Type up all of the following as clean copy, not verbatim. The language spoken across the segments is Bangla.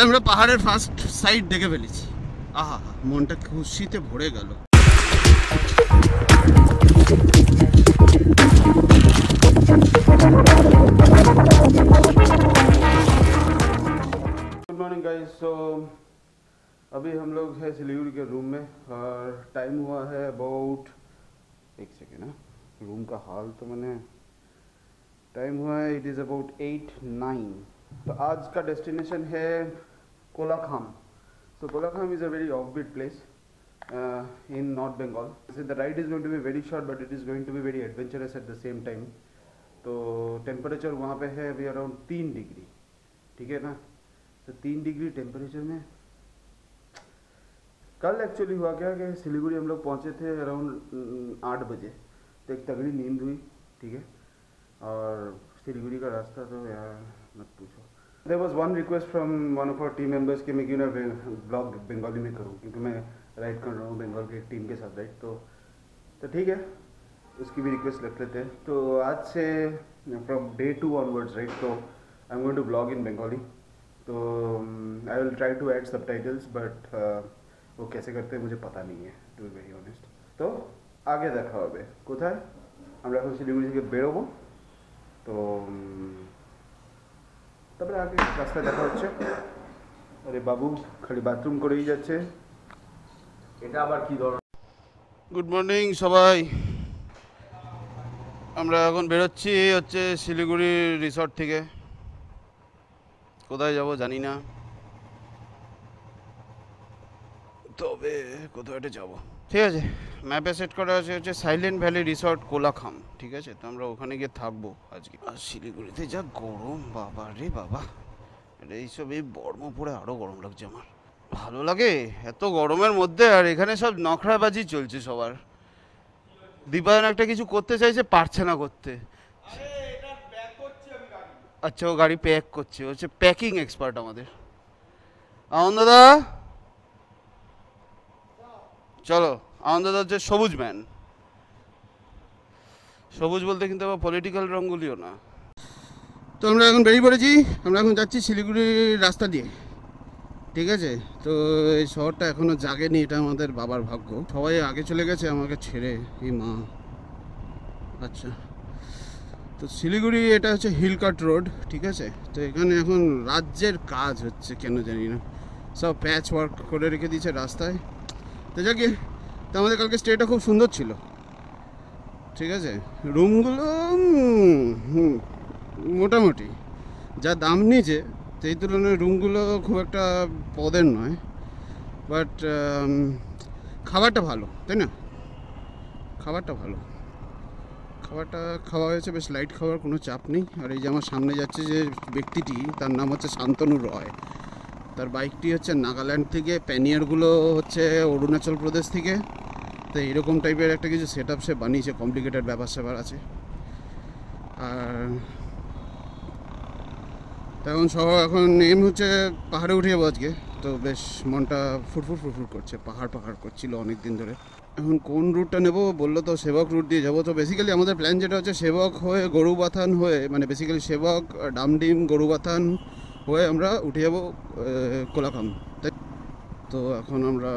আমরা পাহাড়ের ফার্স্ট সাইড দেখে ফেলেছি। আহা, মনটা খুশিতে ভরে গেল। Good morning guys. सो अभी हम लोग है सिलीगुड़ी के रूम में और टाइम हुआ है अबाउट, एक सेकेंड ना, रूम का हाल तो मैंने, टाइम हुआ है इट इज़ अबाउट 8-9। तो आज का डेस्टिनेशन है कोलाखाम। So Kollakham is a very offbeat place in North Bengal. So the ride is going to be very short, but it is going to be very adventurous at the same time. तो टेम्परेचर वहाँ पे है अभी अराउंड 3 डिग्री, ठीक है ना। तो 3 डिग्री टेम्परेचर में कल एक्चुअली हुआ क्या कि सिलीगुड़ी हम लोग पहुँचे थे अराउंड 8 बजे। तो एक तगड़ी नींद हुई, ठीक है। और सिलीगुड़ी का रास्ता तो यार मत पूछो। There was one request from one of our team members कि मैं क्यों ना ब्लॉग बंगाली में करूँ, क्योंकि मैं राइड कर रहा हूँ बंगाल के टीम के साथ राइड। तो ठीक है, उसकी भी रिक्वेस्ट रख लेते हैं। तो आज से फ्रॉम डे 2 ऑनवर्ड्स राइट, तो I am going to blog in Bengali. तो I will try to add subtitles, but वो कैसे करते हैं मुझे पता नहीं है, टू बी वेरी ऑनेस्ट। तो आगे देखा হবে কোথায় আমরা এখন শিলিগুড়ি থেকে বেরোবো। তো তারপরে আগে রাস্তায় দেখা হচ্ছে। আরে বাবু খালি বাথরুম করেই যাচ্ছে, এটা আবার কি ধরনের। গুড মর্নিং সবাই, আমরা এখন বেরোচ্ছি হচ্ছে শিলিগুড়ি রিসর্ট থেকে। কোথায় যাব জানি না, তবে কোথাও একটা যাবো, ঠিক আছে। ম্যাপে সেট করা আছে হচ্ছে সাইলেন্ট ভ্যালি রিসর্ট কোলাখাম, ঠিক আছে। তো আমরা ওখানে গিয়ে থাকবো আজকে। আর শিলিগুড়িতে যা গরম, বাবা রে বাবা, এইসব এই বর্মপুরে আরও গরম লাগছে আমার। ভালো লাগে এত গরমের মধ্যে, আর এখানে সব নখরাবাজি চলছে সবার। দীপায়ন একটা কিছু করতে চাইছে, পারছে না করতে। আচ্ছা, ও গাড়ি প্যাক করছে, হচ্ছে প্যাকিং এক্সপার্ট আমাদের আনন্দ দাদা। চলো, আনন্দ দাদা হচ্ছে সবুজ ম্যান। সবুজ বলতে কিন্তু আবার পলিটিক্যাল রঙগুলিও না। তো আমরা এখন বেরিয়ে পড়েছি, আমরা এখন যাচ্ছি শিলিগুড়ির রাস্তা দিয়ে, ঠিক আছে। তো এই শহরটা এখনও জাগেনি, এটা আমাদের বাবার ভাগ্য। সবাই আগে চলে গেছে আমাকে ছেড়ে, এই মা। আচ্ছা, তো শিলিগুড়ি এটা হচ্ছে হিল কাট রোড, ঠিক আছে। তো এখানে এখন রাজ্যের কাজ হচ্ছে কেন জানি না, সব প্যাচ ওয়ার্ক করে রেখে দিয়েছে রাস্তায়। তো যাকে, তো আমাদের কালকে স্টেটা খুব সুন্দর ছিল, ঠিক আছে। রুমগুলো মোটামুটি যা দাম নিয়েছে সেই তুলনায় রুমগুলো খুব একটা পদের নয়, বাট খাবারটা ভালো, তাই না। খাবারটা ভালো, খাবারটা খাওয়া হয়েছে বেশ লাইট খাবার, কোনো চাপ নেই। আর এই যে আমার সামনে যাচ্ছে যে ব্যক্তিটি, তার নাম হচ্ছে শান্তনু রয়। তার বাইকটি হচ্ছে নাগাল্যান্ড থেকে, প্যানিয়ারগুলো হচ্ছে অরুণাচল প্রদেশ থেকে। তো এইরকম টাইপের একটা কিছু সেট আপ সে বানিয়েছে, কমপ্লিকেটেড ব্যাপার স্যাপার আছে। আর তখন সব এখন এম হচ্ছে পাহাড়ে উঠে যাবো আজকে। তো বেশ মনটা ফুটফুট ফুটফুট করছে, পাহাড় করছিল অনেক দিন ধরে। এখন কোন রুটটা নেব বললো, তো সেবক রুট দিয়ে যাবো। তো বেসিক্যালি আমাদের প্ল্যান যেটা হচ্ছে সেবক হয়ে গরুবাথান হয়ে, মানে বেসিক্যালি সেবক, ডামডিম, গরুবাথান হয়ে আমরা উঠে যাবো কোলাখাম। তাই তো এখন আমরা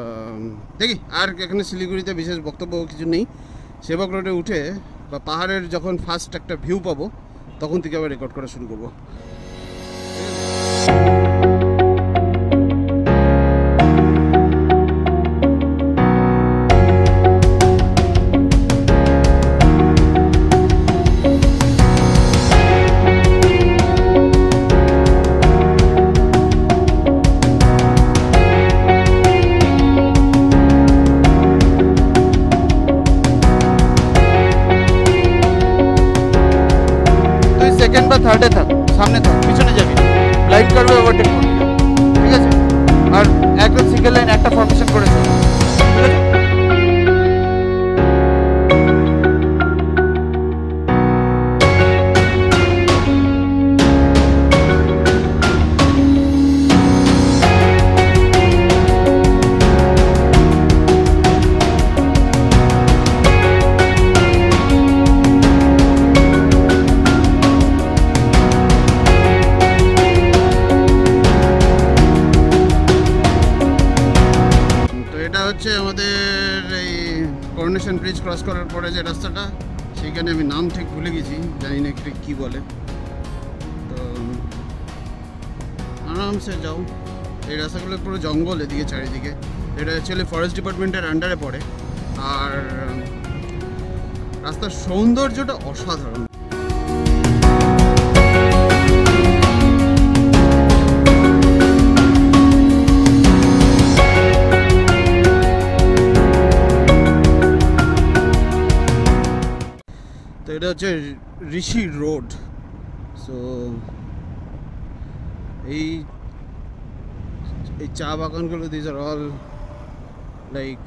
দেখি, আর এখানে শিলিগুড়িতে বিশেষ বক্তব্য কিছু নেই। সেবক রোডে উঠে বা পাহাড়ের যখন ফার্স্ট একটা ভিউ পাবো, তখন থেকে আবার রেকর্ড করা শুরু করবো। সেকেন্ড বা থার্ডে থাক, সামনে থাক, পিছনে যাবি, লাইট করবে, ওভারটেক করবি, ঠিক আছে। আর একদম সিঙ্গেল লাইন একটা ফরমেশন করেছে, ঠিক আছে। হচ্ছে আমাদের এই করোনেশন ব্রিজ ক্রস করার পরে যে রাস্তাটা, সেইখানে আমি নাম ঠিক ভুলে গেছি, জানি না ঠিক কী বলে। তো আরামসে যাও। এই রাস্তাগুলো পুরো জঙ্গল এদিকে চারিদিকে। এটা অ্যাকচুয়ালি ফরেস্ট ডিপার্টমেন্টের আন্ডারে পড়ে। আর রাস্তার সৌন্দর্যটা অসাধারণ। তো এটা হচ্ছে ঋষি রোড। সো এই চা বাগানগুলো দিস আর অল লাইক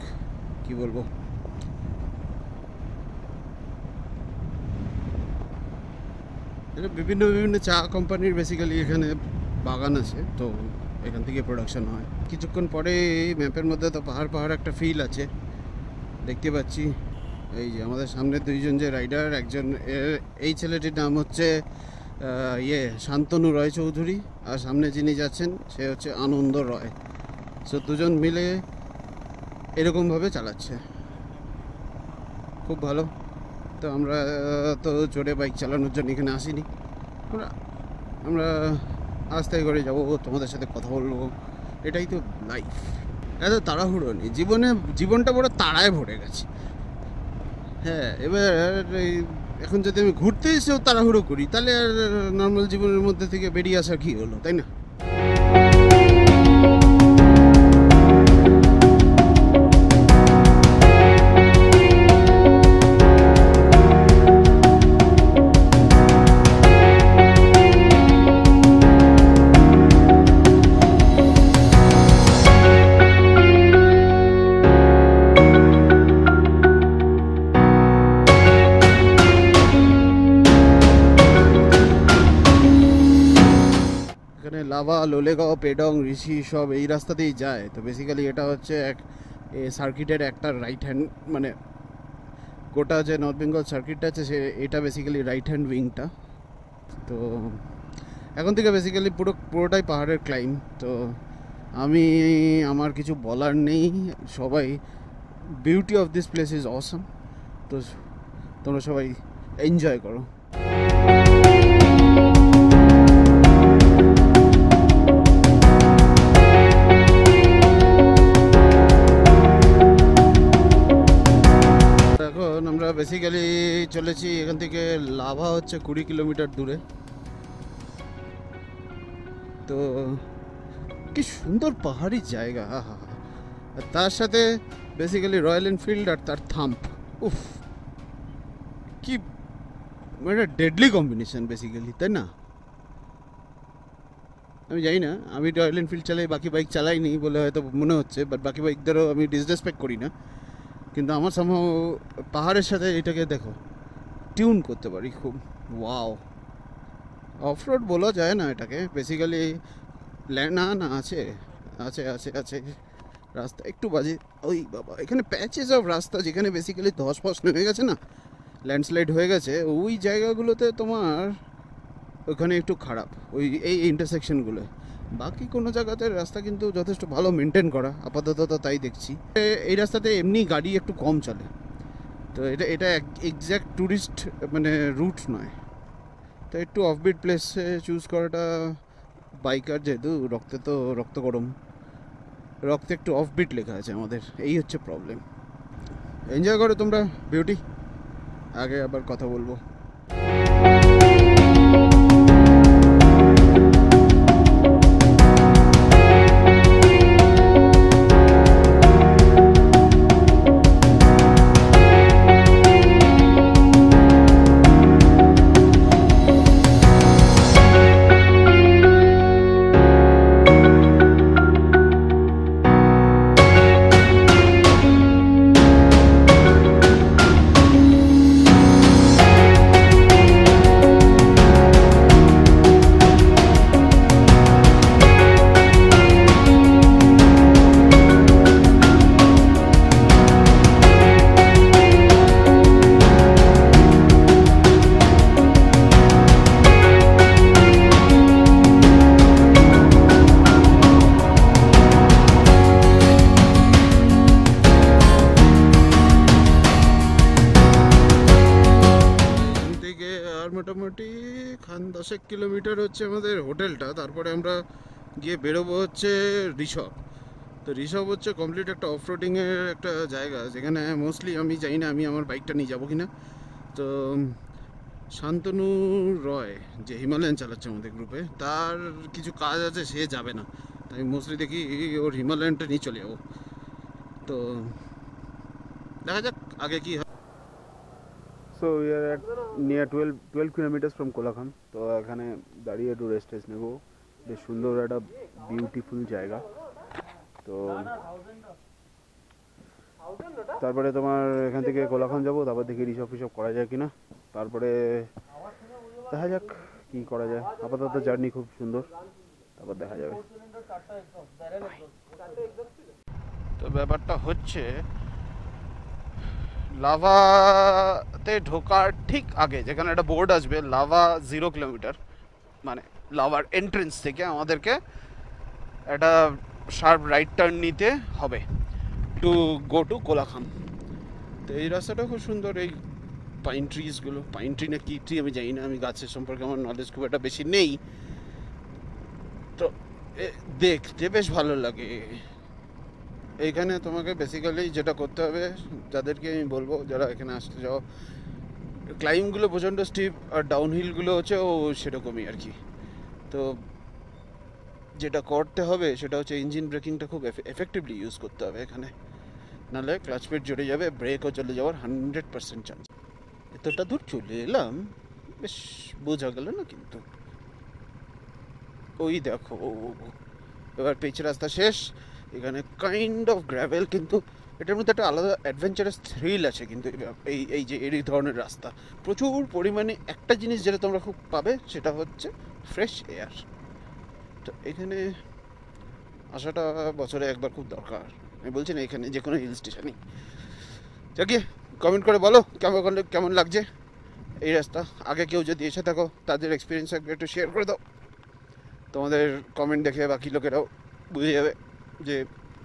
কি বলবো, এটা বিভিন্ন বিভিন্ন চা কোম্পানির বেসিক্যালি এখানে বাগান আছে। তো এখান থেকে প্রোডাকশন হয়। কিছুক্ষণ পরে ম্যাপের মধ্যে তো পাহাড় পাহাড় একটা ফিল আছে, দেখতে পাচ্ছি। এই যে আমাদের সামনে দুইজন যে রাইডার, একজন এই ছেলেটির নাম হচ্ছে শান্তনু রয় চৌধুরী, আর সামনে যিনি যাচ্ছেন সে হচ্ছে আনন্দ রয়। সো দুজন মিলে এরকমভাবে চালাচ্ছে, খুব ভালো। তো আমরা তো জোরে বাইক চালানোর জন্য এখানে আসিনি, আমরা আস্তে করে যাবো, তোমাদের সাথে কথা বলবো, এটাই তো লাইফ। এত তাড়াহুড়ো নেই জীবনে, জীবনটা বড় তাড়ায় ভরে গেছে। হ্যাঁ, এবার এখন যদি আমি ঘুরতে এসেও তাড়াহুড়ো করি, তাহলে আর নর্মাল জীবনের মধ্যে থেকে বেরিয়ে আসা কী হলো, তাই না? লাভা, লোলেগাঁও, পেডং, ঋষি সব এই রাস্তাতেই যায়। তো বেসিক্যালি এটা হচ্ছে এক সার্কিটের একটা রাইট হ্যান্ড, মানে গোটা যে নর্থ বেঙ্গল সার্কিটটা আছে সে এটা বেসিক্যালি রাইট হ্যান্ড উইংটা। তো এখন থেকে বেসিক্যালি পুরোটাই পাহাড়ের ক্লাইম। তো আমার কিছু বলার নেই, সবাই beauty of this place is awesome. তো তোমরা সবাই এনজয় করো। আমরা বেসিক্যালি চলেছি এখান থেকে, লাভা হচ্ছে 20 কিলোমিটার দূরে। তো কি সুন্দর পাহাড়ি জায়গা, আর তার সাথে বেসিক্যালি রয়্যাল এনফিল্ড আর তার থাম্প, উফ কি মানে ডেডলি কম্বিনেশন বেসিক্যালি, তাই না? আমি জানি না, আমি রয়্যাল এনফিল্ড চালাই, বাকি বাইক চালাইনি বলে হয়তো মনে হচ্ছে, বাট বাকি বাইকদেরও আমি ডিসরেসপেক্ট করি না, কিন্তু আমার সামহাও পাহাড়ের সাথে এটাকে দেখো টিউন করতে পারি খুব। ওয়াও, অফরোড বলা যায় না এটাকে বেসিক্যালি, না না আছে আছে আছে আছে রাস্তা একটু বাজে। ওই বাবা, এখানে প্যাচেস অফ রাস্তা যেখানে বেসিক্যালি ধস ফস নেমে গেছে না, ল্যান্ডস্লাইড হয়ে গেছে, ওই জায়গাগুলোতে তোমার ওখানে একটু খারাপ, ওই এই ইন্টারসেকশনগুলো। বাকি কোনো জায়গাতে রাস্তা কিন্তু যথেষ্ট ভালো মেনটেন করা, আপাতত তাই দেখছি। এই রাস্তাতে এমনি গাড়ি একটু কম চলে, তো এটা এক্স্যাক্ট ট্যুরিস্ট মানে রুট নয়। তো একটু অফবিট প্লেসে চুজ করাটা, বাইকার যেহেতু রক্ত গরম, রক্তে একটু অফবিট লেখা আছে আমাদের, এই হচ্ছে প্রবলেম। এনজয় করো তোমরা বিউটি, আগে আবার কথা বলবো। মোটামুটি 10 কিলোমিটার হচ্ছে আমাদের হোটেলটা, তারপরে আমরা গিয়ে বেরোবো হচ্ছে ঋষভ। তো ঋষভ হচ্ছে কমপ্লিট একটা অফ রোডিংয়ের একটা জায়গা, যেখানে মোস্টলি আমি জানি না আমি আমার বাইকটা নিয়ে যাবো কিনা। তো শান্তনু রয় যে হিমালয়ান চালাচ্ছে আমাদের গ্রুপে, তার কিছু কাজ আছে, সে যাবে না। তাই মোস্টলি দেখি ওর হিমালয়ানটা নিয়ে চলে যাবো। তো দেখা যাক আগে কি হয়। So we are at near 12 kilometres from Kolakham. তো এখানে দাঁড়িয়ে একটু রেস্ট নেবো। বেশ সুন্দর একটা বিউটিফুল জায়গা। তো তারপরে তোমার এখান থেকে কোলাখাম যাবো, তারপর দেখি রিসর্ভ ফিসব করা যায় কিনা, তারপরে দেখা যাক কি করা যায়। আপাতত জার্নি খুব সুন্দর, তারপর দেখা যাবে। তো ব্যাপারটা হচ্ছে লাভাতে ঢোকার ঠিক আগে যেখানে একটা বোর্ড আসবে লাভা 0 কিলোমিটার, মানে লাভার এন্ট্রেন্স থেকে আমাদেরকে একটা শার্প রাইট টার্ন নিতে হবে টু গো টু কোলাখাম। তো এই রাস্তাটা খুব সুন্দর। এই পাইন ট্রিজগুলো, পাইন ট্রি না কি ট্রি আমি জানি না, আমি গাছের সম্পর্কে আমার নলেজ খুব একটা বেশি নেই। তো দেখতে বেশ ভালো লাগে। এইখানে তোমাকে বেসিক্যালি যেটা করতে হবে, যাদেরকে আমি বলবো যারা এখানে আসতে যাও, ক্লাইম্বগুলো প্রচণ্ড স্টিপ আর ডাউনহিলগুলো হচ্ছে ও সেরকমই আর কি। তো যেটা করতে হবে সেটা হচ্ছে ইঞ্জিন ব্রেকিংটা খুব এফেক্টিভলি ইউজ করতে হবে এখানে, নাহলে ক্লাচ প্লেট জড়ে যাবে, ব্রেকও চলে যাওয়ার 100% চান্স। এতটা দূর চলে এলাম, বেশ বোঝা গেল না কিন্তু। ওই দেখো এবার পিচ রাস্তা শেষ, এখানে কাইন্ড অফ গ্র্যাভেল, কিন্তু এটার মধ্যে একটা আলাদা অ্যাডভেঞ্চারাস থ্রিল আছে। কিন্তু এই যে এই ধরনের রাস্তা প্রচুর পরিমাণে একটা জিনিস যেটা তোমরা খুব পাবে সেটা হচ্ছে ফ্রেশ এয়ার। তো এখানে আসাটা বছরে একবার খুব দরকার। আমি বলছি না এখানে যে কোনো হিল স্টেশনই যাকে কমেন্ট করে বলো কেমন লাগছে এই রাস্তা। আগে কেউ যদি এসে থাকো তাদের এক্সপিরিয়েন্স একটু শেয়ার করে দাও। তোমাদের কমেন্ট দেখে বাকি লোকেরাও বুঝে যাবে যে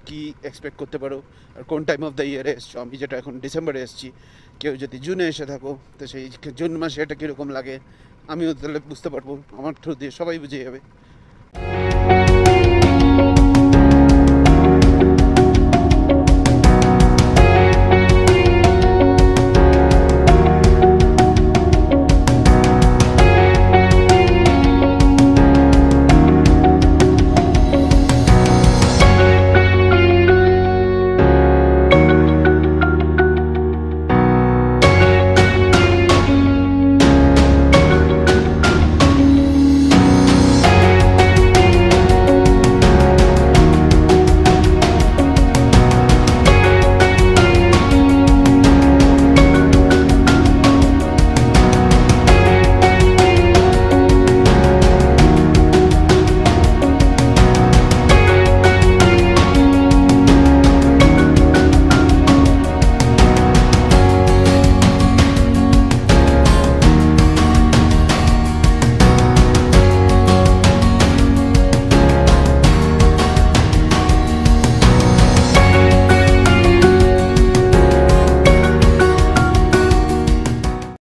কি এক্সপেক্ট করতে পারো আর কোন টাইম অফ দ্য ইয়ারে এসছো। আমি যেটা এখন ডিসেম্বরে এসেছি, কেউ যদি জুনে এসে থাকো তো সেই জুন মাসে এটা কীরকম লাগে আমিও তাহলে বুঝতে পারবো, আমার থ্রু দিয়ে সবাই বুঝে যাবে।